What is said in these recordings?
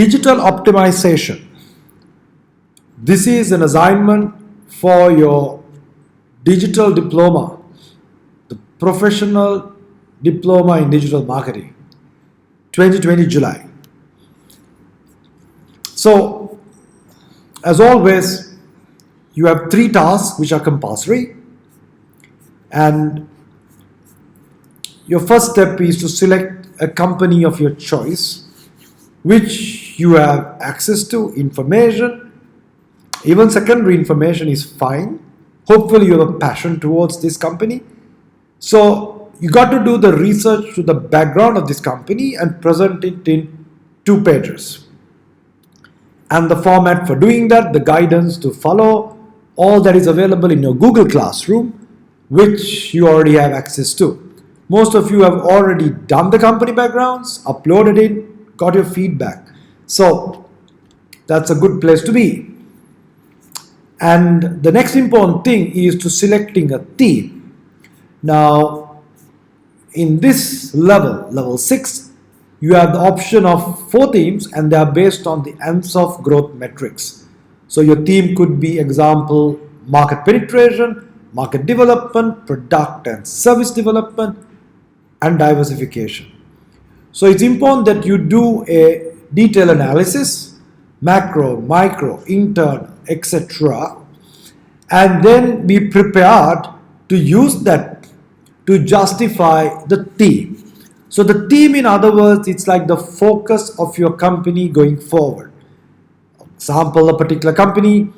Digital optimization. This is an assignment for your digital diploma, the professional diploma in digital marketing, 2020 July. So, as always, you have 3 tasks which are compulsory, and your first step is to select a company of your choice which you have access to, information, even secondary information is fine. Hopefully you have a passion towards this company. So you got to do the research to the background of this company and present it in 2 pages. And the format for doing that, the guidance to follow, all that is available in your Google Classroom, which you already have access to. Most of you have already done the company backgrounds, uploaded it, got your feedback. So that's a good place to be. And the next important thing is to selecting a theme. Now, in this level 6, you have the option of 4 themes, and they are based on the Ansoff growth metrics. So your theme could be, example, market penetration, market development, product and service development, and diversification. So it's important that you do a detailed analysis, macro, micro, internal, etc., and then be prepared to use that to justify the theme. So the theme, in other words, it's like the focus of your company going forward. Example, a particular company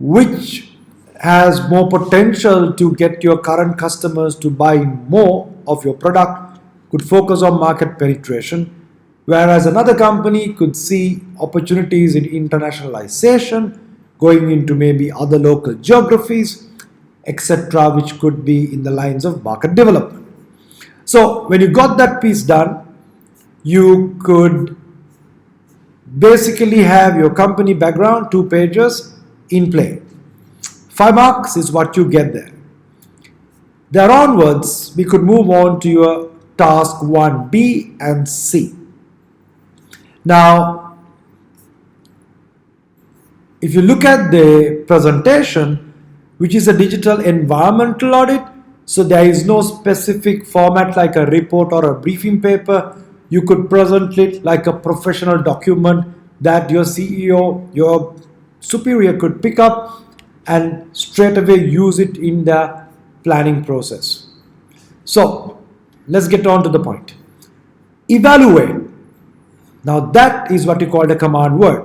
which has more potential to get your current customers to buy more of your product could focus on market penetration, whereas another company could see opportunities in internationalization, going into maybe other local geographies, etc., which could be in the lines of market development. So when you got that piece done, you could basically have your company background, 2 pages in play. 5 marks is what you get there. There onwards, we could move on to your task 1B and C. Now, if you look at the presentation, which is a digital environmental audit, so there is no specific format like a report or a briefing paper. You could present it like a professional document that your CEO, your superior could pick up and straight away use it in the planning process. So let's get on to the point. Evaluate. Now that is what you call the command word.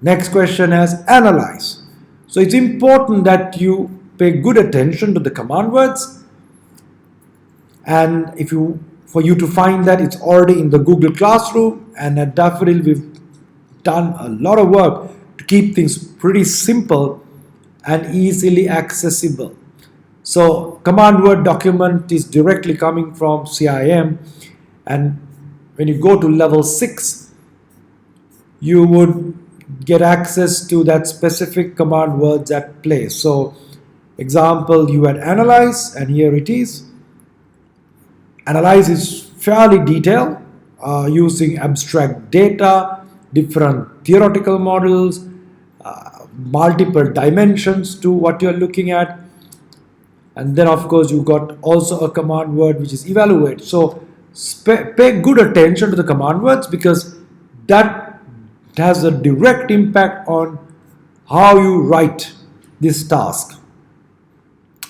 Next question is analyze. So it's important that you pay good attention to the command words, and for you to find that, it's already in the Google Classroom, and at Dafedil we've done a lot of work to keep things pretty simple and easily accessible. So command word document is directly coming from CIM, and when you go to level 6, you would get access to that specific command words at play. So example, you had analyze, and here it is. Analyze is fairly detailed, using abstract data, different theoretical models, multiple dimensions to what you're looking at. And then of course you got also a command word which is evaluate. So pay good attention to the command words, because that has a direct impact on how you write this task.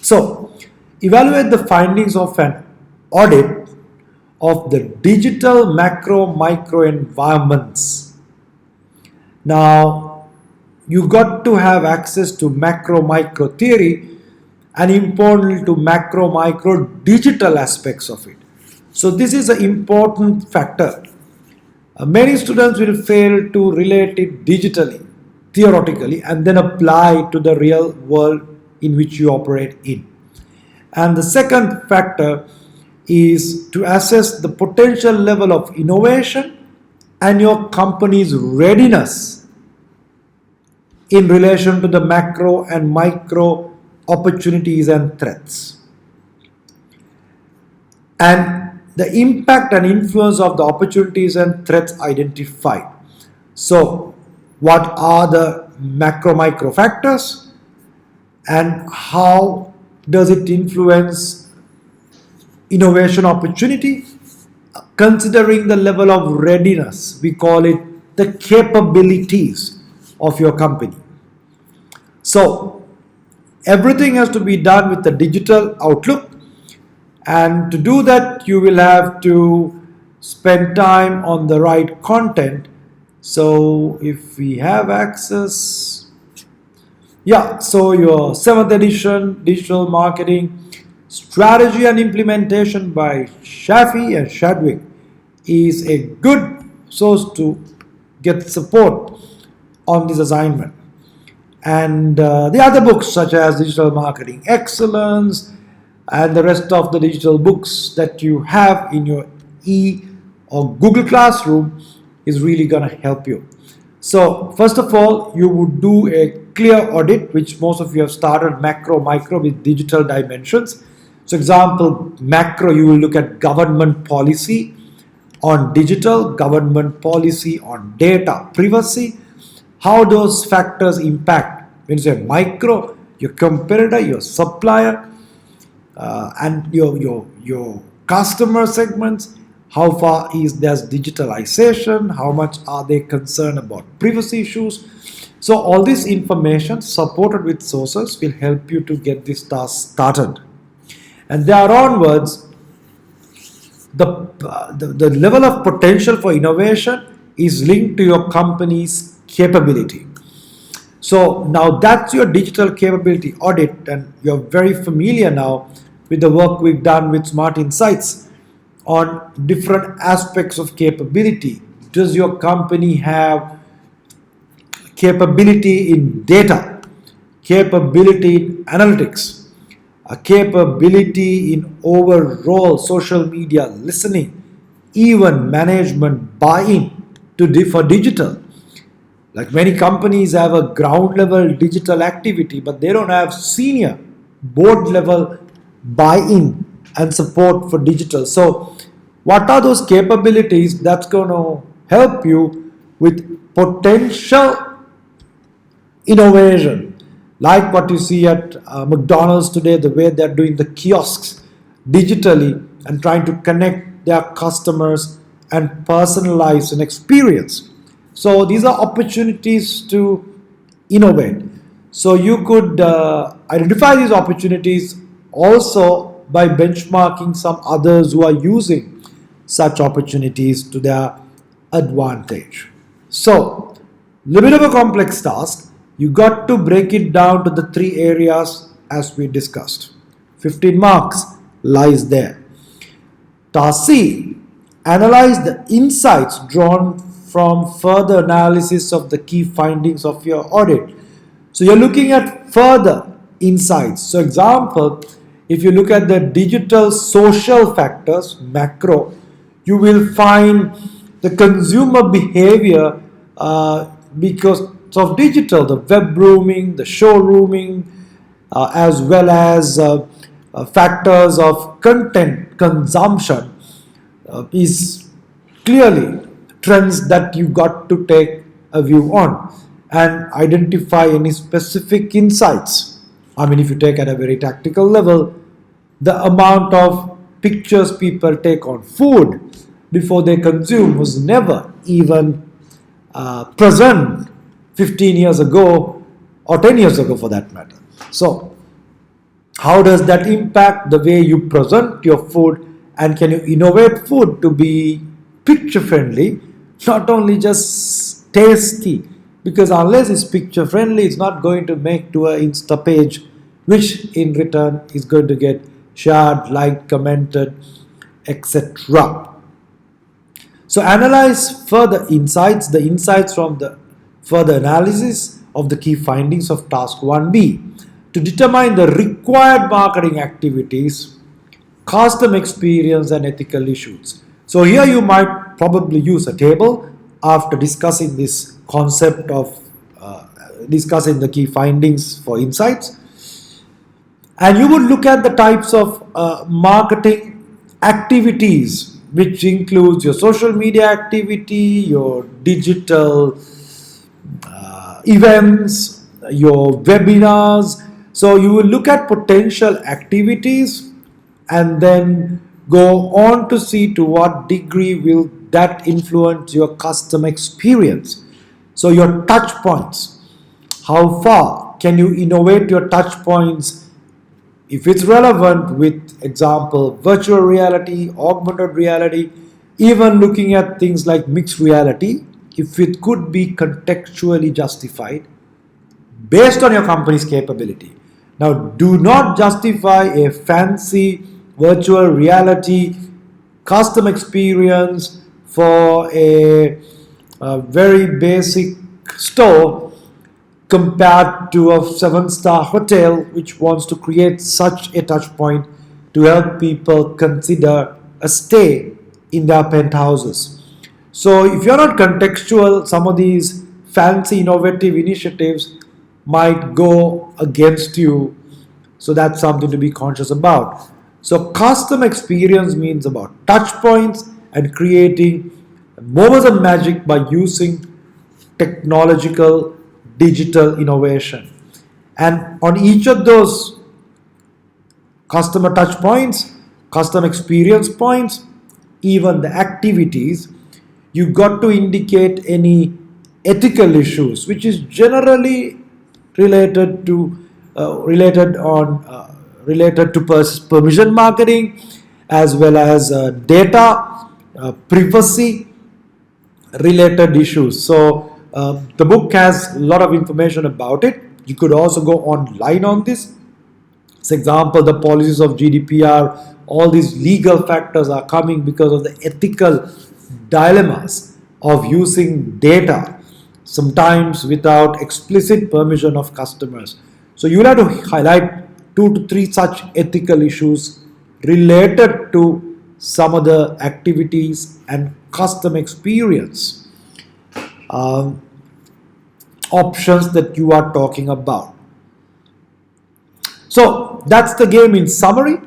So evaluate the findings of an audit of the digital macro micro environments. Now you got to have access to macro micro theory, and important to macro micro digital aspects of it. So this is an important factor. Many students will fail to relate it digitally, theoretically, and then apply to the real world in which you operate in. And the second factor is to assess the potential level of innovation and your company's readiness in relation to the macro and micro opportunities and threats. And the impact and influence of the opportunities and threats identified. So, what are the macro micro factors and how does it influence innovation opportunity? Considering the level of readiness, we call it the capabilities of your company. So, everything has to be done with the digital outlook, and to do that, you will have to spend time on the right content. So, if we have access, yeah, so your 7th edition digital marketing strategy and implementation by Shafi and Shadwick is a good source to get support on this assignment. And the other books, such as Digital Marketing Excellence and the rest of the digital books that you have in your e or Google Classroom, is really going to help you. So, first of all, you would do a clear audit, which most of you have started macro, micro with digital dimensions. So, example, macro, you will look at government policy on digital, government policy on data privacy, how those factors impact. When you say micro, your competitor, your supplier, and your customer segments, how far is their digitalization, how much are they concerned about privacy issues. So all this information supported with sources will help you to get this task started. And there onwards, the level of potential for innovation is linked to your company's capability. So now that's your digital capability audit, and you're very familiar now with the work we've done with Smart Insights on different aspects of capability. Does your company have capability in data, capability in analytics, a capability in overall social media listening, even management buy-in for digital? Like many companies have a ground level digital activity, but they don't have senior board level buy-in and support for digital. So, what are those capabilities that's going to help you with potential innovation? Like what you see at McDonald's today, the way they're doing the kiosks digitally and trying to connect their customers and personalize an experience. So these are opportunities to innovate. So you could identify these opportunities also by benchmarking some others who are using such opportunities to their advantage. So, a little bit of a complex task. You got to break it down to the 3 areas as we discussed. 15 marks lies there. Task C, analyze the insights drawn from further analysis of the key findings of your audit. So you're looking at further insights. So example, if you look at the digital social factors, macro, you will find the consumer behavior because of digital, the web rooming, the showrooming, as well as factors of content consumption is clearly trends that you got to take a view on and identify any specific insights. I mean, if you take at a very tactical level, the amount of pictures people take on food before they consume was never even present 15 years ago or 10 years ago for that matter. So, how does that impact the way you present your food, and can you innovate food to be picture friendly, not only just tasty? Because unless it's picture friendly, it's not going to make to an Insta page, which in return is going to get shared, liked, commented, etc. So analyze further insights, the insights from the further analysis of the key findings of task 1B to determine the required marketing activities, custom experience and ethical issues. So here you might probably use a table after discussing this concept of discussing the key findings for insights, and you would look at the types of marketing activities which includes your social media activity, your digital events, your webinars. So you will look at potential activities and then go on to see to what degree will that influence your customer experience. So your touch points, how far can you innovate your touch points if it's relevant with example virtual reality, augmented reality, even looking at things like mixed reality, if it could be contextually justified based on your company's capability. Now, do not justify a fancy virtual reality custom experience for a very basic store compared to a seven-star hotel which wants to create such a touch point to help people consider a stay in their penthouses. So if you're not contextual, some of these fancy innovative initiatives might go against you. So that's something to be conscious about. So custom experience means about touch points and creating moments of magic by using technological digital innovation. And on each of those customer touch points, custom experience points, even the activities, you got to indicate any ethical issues, which is generally related to related to permission marketing, as well as data privacy related issues. So the book has a lot of information about it. You could also go online on this. For example, the policies of GDPR, all these legal factors are coming because of the ethical dilemmas of using data, sometimes without explicit permission of customers. So you'll have to highlight 2 to 3 such ethical issues related to some of the activities and custom experience options that you are talking about. So that's the game in summary.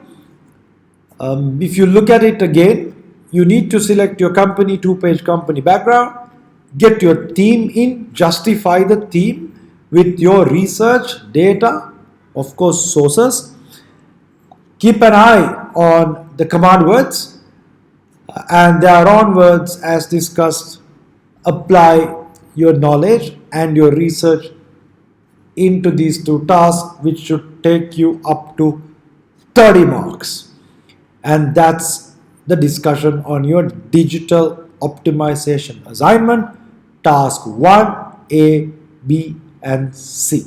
If you look at it again, you need to select your company, 2-page company background, get your theme in, justify the theme with your research, data, of course sources. Keep an eye on the command words and their onwards, as discussed, apply your knowledge and your research into these 2 tasks, which should take you up to 30 marks. And that's the discussion on your digital optimization assignment, task 1, A, B, and C.